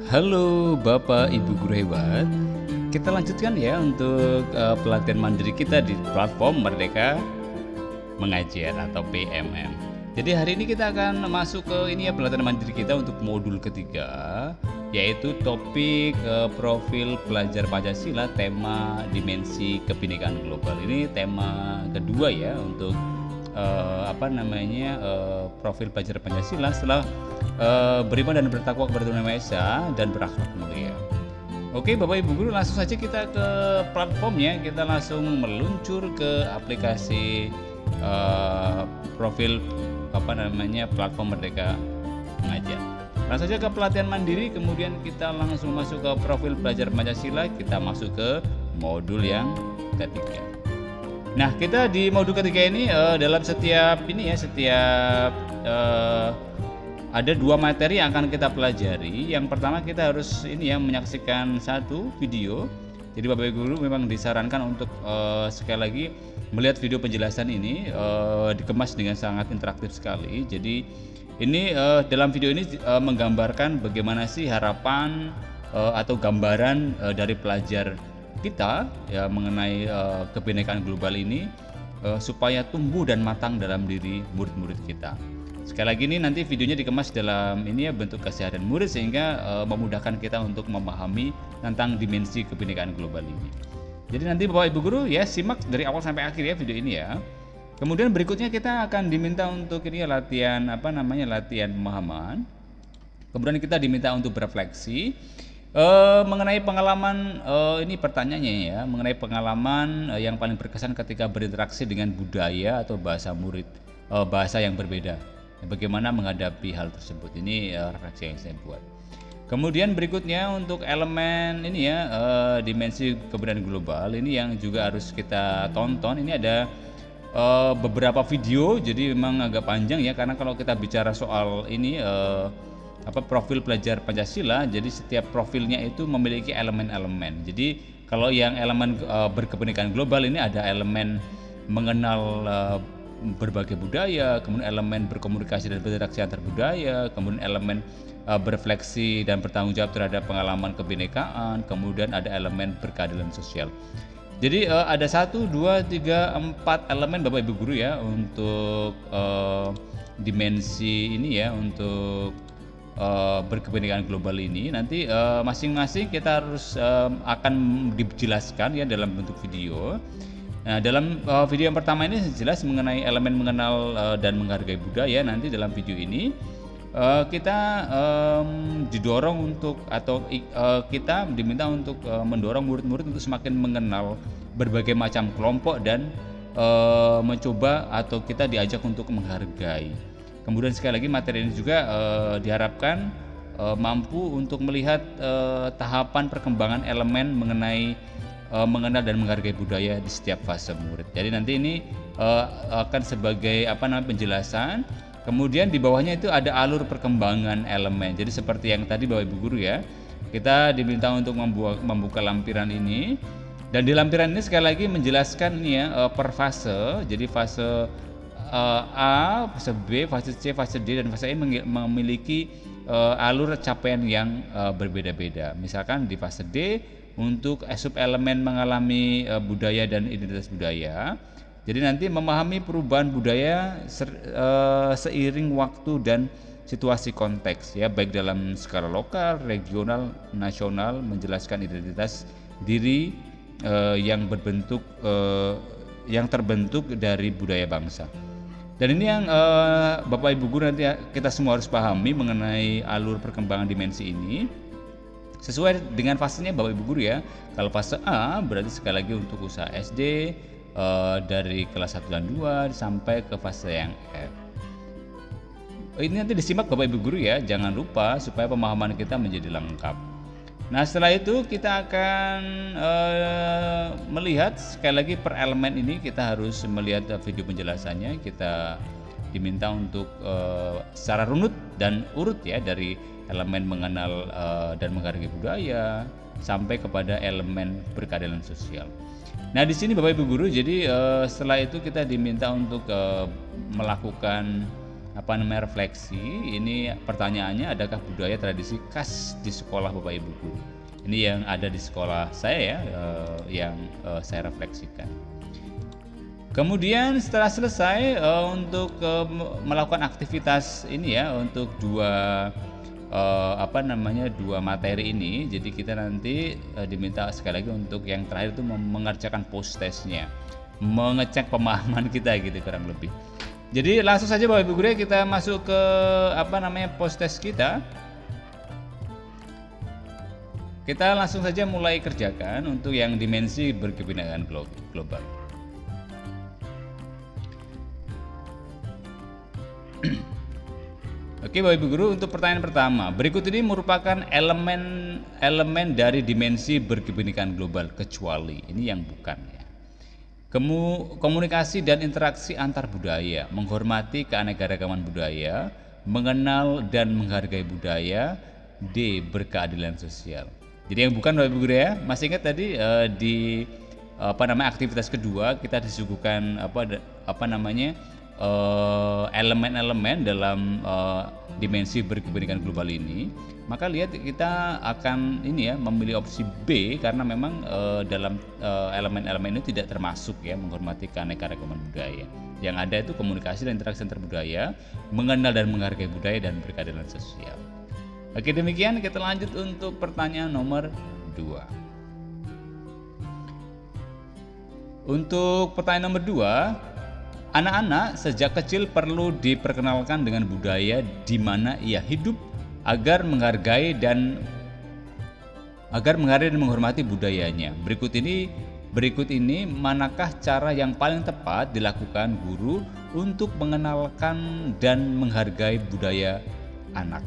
Halo Bapak Ibu guru hebat. Kita lanjutkan ya untuk pelatihan mandiri kita di platform Merdeka Mengajar atau PMM. Jadi hari ini kita akan masuk ke ini ya, pelatihan mandiri kita untuk modul ketiga, yaitu topik profil pelajar Pancasila, tema dimensi kebinekaan global. Ini tema kedua ya untuk profil pelajar Pancasila setelah beriman dan bertakwa kepada Tuhan Yang Maha Esa dan berakhlak mulia. Oke Bapak Ibu Guru, langsung saja kita ke platformnya. Kita langsung meluncur ke aplikasi profil platform Merdeka Mengajar. Langsung saja ke pelatihan mandiri, kemudian kita langsung masuk ke profil pelajar Pancasila. Kita masuk ke modul yang ketiga. Nah, kita di modul ketiga ini dalam setiap ada dua materi yang akan kita pelajari. Yang pertama kita harus menyaksikan satu video. Jadi Bapak Ibu Guru memang disarankan untuk sekali lagi melihat video penjelasan ini, dikemas dengan sangat interaktif sekali. Jadi ini dalam video ini menggambarkan bagaimana sih harapan atau gambaran dari pelajar kita ya mengenai kebinekaan global ini supaya tumbuh dan matang dalam diri murid-murid kita. Sekali lagi ini nanti videonya dikemas dalam bentuk keseharian murid sehingga memudahkan kita untuk memahami tentang dimensi kebinekaan global ini. Jadi nanti Bapak Ibu Guru ya simak dari awal sampai akhir ya video ini ya. Kemudian berikutnya kita akan diminta untuk latihan pemahaman. Kemudian kita diminta untuk berefleksi mengenai pengalaman, ini pertanyaannya ya, mengenai pengalaman yang paling berkesan ketika berinteraksi dengan budaya atau bahasa bahasa yang berbeda. Bagaimana menghadapi hal tersebut? Ini refleksi yang saya buat. Kemudian berikutnya untuk elemen dimensi kebinekaan global ini yang juga harus kita tonton. Ini ada beberapa video, jadi memang agak panjang ya, karena kalau kita bicara soal profil pelajar Pancasila, jadi setiap profilnya itu memiliki elemen-elemen. Jadi kalau yang elemen berkebinekaan global ini ada elemen mengenal berbagai budaya, kemudian elemen berkomunikasi dan berinteraksi antar budaya, kemudian elemen berefleksi dan bertanggung jawab terhadap pengalaman kebinekaan, kemudian ada elemen berkeadilan sosial. Jadi ada 1, 2, 3, 4 elemen Bapak Ibu Guru ya untuk dimensi ini ya, untuk berkebinekaan global ini. Nanti masing-masing kita harus akan dijelaskan ya dalam bentuk video. Nah, dalam video yang pertama ini jelas mengenai elemen mengenal dan menghargai budaya. Nanti dalam video ini kita didorong untuk kita diminta untuk mendorong murid-murid untuk semakin mengenal berbagai macam kelompok dan mencoba atau kita diajak untuk menghargai. Kemudian sekali lagi materi ini juga diharapkan mampu untuk melihat tahapan perkembangan elemen mengenai mengenal dan menghargai budaya di setiap fase murid. Jadi nanti ini akan sebagai penjelasan. Kemudian di bawahnya itu ada alur perkembangan elemen. Jadi seperti yang tadi Bapak Ibu Guru ya, kita diminta untuk membuka lampiran ini. Dan di lampiran ini sekali lagi menjelaskan per fase. Jadi fase A, fase B, fase C, fase D, dan fase E memiliki alur capaian yang berbeda-beda. Misalkan di fase D untuk subelemen mengalami budaya dan identitas budaya. Jadi nanti memahami perubahan budaya seiring waktu dan situasi konteks ya, baik dalam skala lokal, regional, nasional, menjelaskan identitas diri yang terbentuk dari budaya bangsa. Dan ini yang Bapak Ibu Guru nanti kita semua harus pahami mengenai alur perkembangan dimensi ini sesuai dengan fasenya Bapak Ibu Guru ya. Kalau fase A berarti sekali lagi untuk usaha SD dari kelas 1 dan 2 sampai ke fase yang F. Ini nanti disimak Bapak Ibu Guru ya, jangan lupa supaya pemahaman kita menjadi lengkap. Nah setelah itu kita akan melihat sekali lagi per elemen ini, kita harus melihat video penjelasannya. Kita diminta untuk secara runut dan urut ya, dari elemen mengenal dan menghargai budaya sampai kepada elemen berkeadilan sosial. Nah di sini Bapak Ibu Guru, jadi setelah itu kita diminta untuk melakukan apa namanya refleksi. Ini pertanyaannya, adakah budaya tradisi khas di sekolah Bapak Ibu guru? Ini yang ada di sekolah saya ya, yang saya refleksikan. Kemudian setelah selesai untuk melakukan aktivitas ini ya, untuk dua dua materi ini, jadi kita nanti diminta sekali lagi untuk yang terakhir itu mengerjakan post testnya, mengecek pemahaman kita gitu kurang lebih. Jadi langsung saja Bapak Ibu guru kita masuk ke post test kita. Kita langsung saja mulai kerjakan untuk yang dimensi berkebenangan global. Oke Bapak Ibu guru, untuk pertanyaan pertama, berikut ini merupakan elemen dari dimensi berkebinekaan global kecuali ini yang bukan ya. Komunikasi dan interaksi antar budaya, menghormati keanekaragaman budaya, mengenal dan menghargai budaya. D. Berkeadilan sosial. Jadi yang bukan Bapak Ibu guru ya, masih ingat tadi di aktivitas kedua kita disuguhkan elemen-elemen dalam dimensi berkebinekaan global ini. Maka lihat kita akan ini ya memilih opsi B karena memang dalam elemen-elemen ini tidak termasuk ya menghormati keanekaragaman budaya. Yang ada itu komunikasi dan interaksi antar budaya, mengenal dan menghargai budaya, dan berkeadilan sosial. Oke, demikian kita lanjut untuk pertanyaan nomor 2. Untuk pertanyaan nomor 2, anak-anak sejak kecil perlu diperkenalkan dengan budaya di mana ia hidup agar menghargai dan menghormati budayanya. Berikut ini manakah cara yang paling tepat dilakukan guru untuk mengenalkan dan menghargai budaya anak?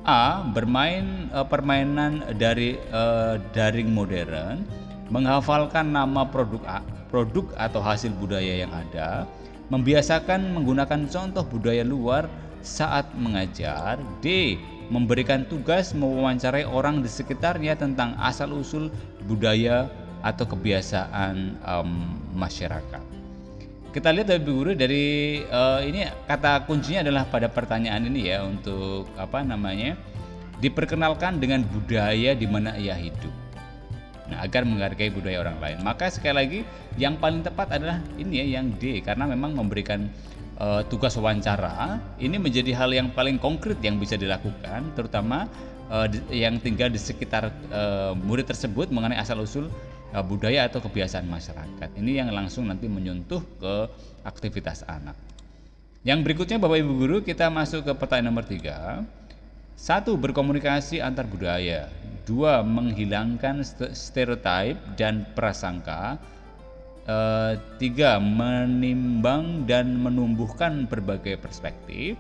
A. Bermain permainan dari daring modern, menghafalkan nama produk atau hasil budaya yang ada, membiasakan menggunakan contoh budaya luar saat mengajar. D. Memberikan tugas mewawancarai orang di sekitarnya tentang asal-usul budaya atau kebiasaan masyarakat. Kita lihat Bapak Ibu guru dari ini kata kuncinya adalah pada pertanyaan ini ya, untuk diperkenalkan dengan budaya di mana ia hidup. Nah, agar menghargai budaya orang lain. Maka sekali lagi yang paling tepat adalah ini ya, yang D, karena memang memberikan tugas wawancara ini menjadi hal yang paling konkret yang bisa dilakukan, terutama yang tinggal di sekitar murid tersebut mengenai asal-usul budaya atau kebiasaan masyarakat. Ini yang langsung nanti menyentuh ke aktivitas anak. Yang berikutnya Bapak Ibu guru, kita masuk ke pertanyaan nomor 3. 1. Berkomunikasi antar budaya. 2. Menghilangkan stereotip dan prasangka. 3. Menimbang dan menumbuhkan berbagai perspektif.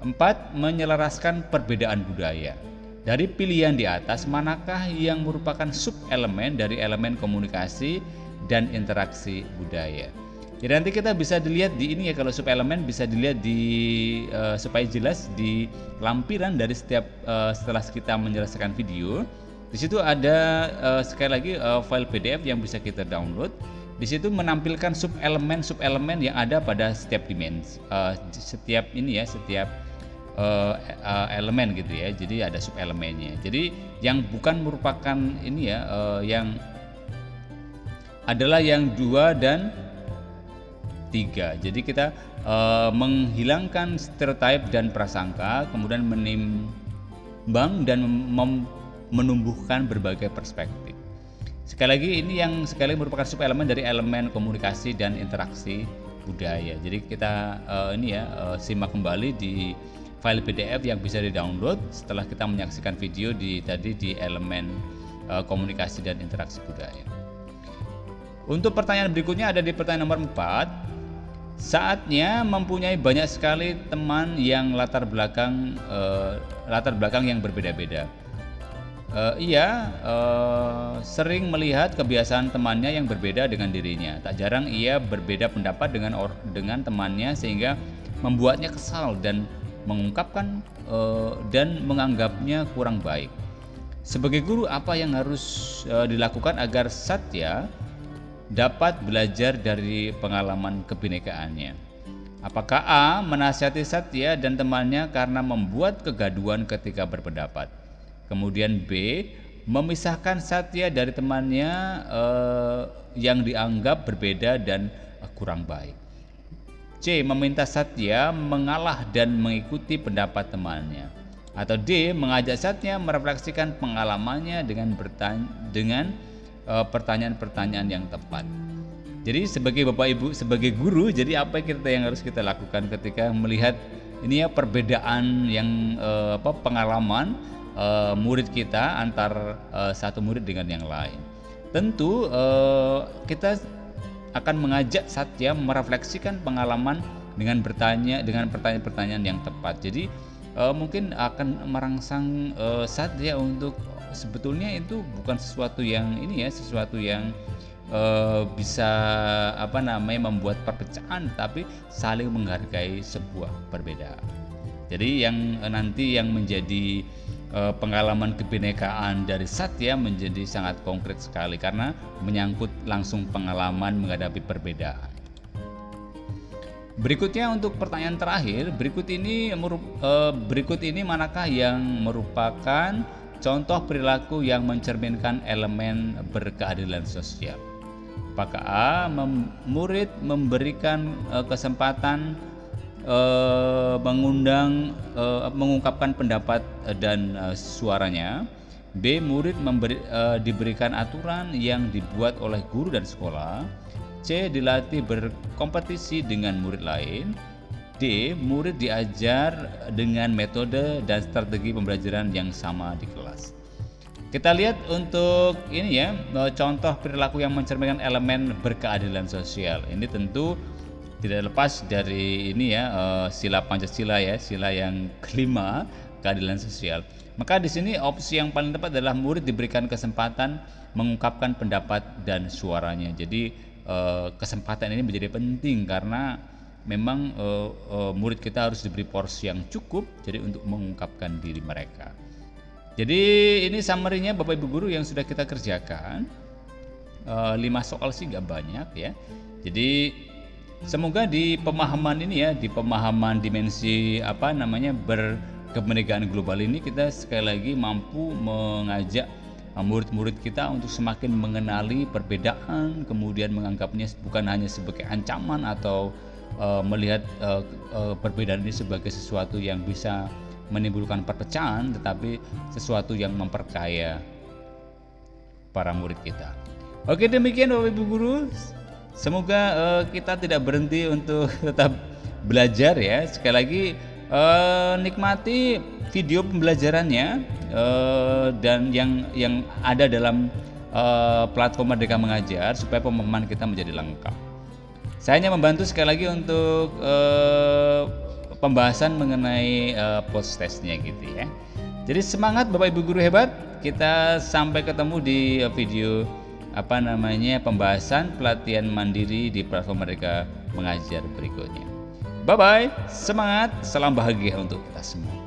4. Menyelaraskan perbedaan budaya. Dari pilihan di atas, manakah yang merupakan sub-elemen dari elemen komunikasi dan interaksi budaya? Jadi nanti kita bisa dilihat di ini ya, kalau sub-elemen bisa dilihat di supaya jelas di lampiran dari setiap setelah kita menyelesaikan video. Di situ ada sekali lagi file PDF yang bisa kita download. Di situ menampilkan sub-elemen yang ada pada setiap dimensi, setiap elemen gitu ya. Jadi ada sub-elemennya. Jadi yang bukan merupakan ini ya, yang adalah yang 2 dan 3. Jadi kita menghilangkan stereotip dan prasangka, kemudian menimbang dan menumbuhkan berbagai perspektif. Sekali lagi ini yang sekali merupakan sub-elemen dari elemen komunikasi dan interaksi budaya. Jadi kita simak kembali di file PDF yang bisa di-download setelah kita menyaksikan video di elemen komunikasi dan interaksi budaya. Untuk pertanyaan berikutnya ada di pertanyaan nomor 4. Saatnya mempunyai banyak sekali teman yang latar belakang yang berbeda-beda. Sering melihat kebiasaan temannya yang berbeda dengan dirinya. Tak jarang ia berbeda pendapat dengan temannya sehingga membuatnya kesal dan mengungkapkan dan menganggapnya kurang baik. Sebagai guru, apa yang harus dilakukan agar Satya dapat belajar dari pengalaman kebinekaannya? Apakah A. menasihati Satya dan temannya karena membuat kegaduhan ketika berpendapat? Kemudian B. memisahkan Satya dari temannya yang dianggap berbeda dan kurang baik. C. meminta Satya mengalah dan mengikuti pendapat temannya. Atau D. mengajak Satya merefleksikan pengalamannya dengan pertanyaan-pertanyaan yang tepat. Jadi sebagai Bapak Ibu, sebagai guru, jadi apa yang harus kita lakukan ketika melihat ini ya perbedaan yang pengalaman murid kita antar satu murid dengan yang lain. Tentu kita akan mengajak Satya merefleksikan pengalaman dengan pertanyaan-pertanyaan yang tepat. Jadi mungkin akan merangsang Satya untuk sebetulnya itu bukan sesuatu yang sesuatu yang bisa membuat perpecahan, tapi saling menghargai sebuah perbedaan. Jadi yang nanti yang menjadi pengalaman kebinekaan dari Satya menjadi sangat konkret sekali karena menyangkut langsung pengalaman menghadapi perbedaan. Berikutnya untuk pertanyaan terakhir, berikut ini manakah yang merupakan contoh perilaku yang mencerminkan elemen berkeadilan sosial? Apakah A. murid memberikan kesempatan mengungkapkan pendapat dan suaranya? B. murid diberikan aturan yang dibuat oleh guru dan sekolah? C. dilatih berkompetisi dengan murid lain? D. murid diajar dengan metode dan strategi pembelajaran yang sama di kelas. Kita lihat untuk ini ya, contoh perilaku yang mencerminkan elemen berkeadilan sosial. Ini tentu tidak lepas dari ini ya, sila Pancasila ya, sila yang kelima, keadilan sosial. Maka di sini opsi yang paling tepat adalah murid diberikan kesempatan mengungkapkan pendapat dan suaranya. Jadi kesempatan ini menjadi penting karena memang murid kita harus diberi porsi yang cukup jadi untuk mengungkapkan diri mereka. Jadi ini summary-nya Bapak Ibu guru yang sudah kita kerjakan. 5 soal sih gak banyak ya. Jadi semoga di pemahaman ini ya, di pemahaman dimensi berkebinekaan global ini, kita sekali lagi mampu mengajak murid-murid kita untuk semakin mengenali perbedaan, kemudian menganggapnya bukan hanya sebagai ancaman atau melihat perbedaan ini sebagai sesuatu yang bisa menimbulkan perpecahan, tetapi sesuatu yang memperkaya para murid kita. Oke, demikian Bapak Ibu guru. Semoga kita tidak berhenti untuk tetap belajar ya. Sekali lagi nikmati video pembelajarannya dan yang ada dalam platform Merdeka Mengajar supaya pemahaman kita menjadi lengkap. Saya hanya membantu sekali lagi untuk pembahasan mengenai post testnya gitu ya. Jadi semangat Bapak Ibu guru hebat. Kita sampai ketemu di video pembahasan pelatihan mandiri di platform Merdeka Mengajar berikutnya. Bye bye, semangat, salam bahagia untuk kita semua.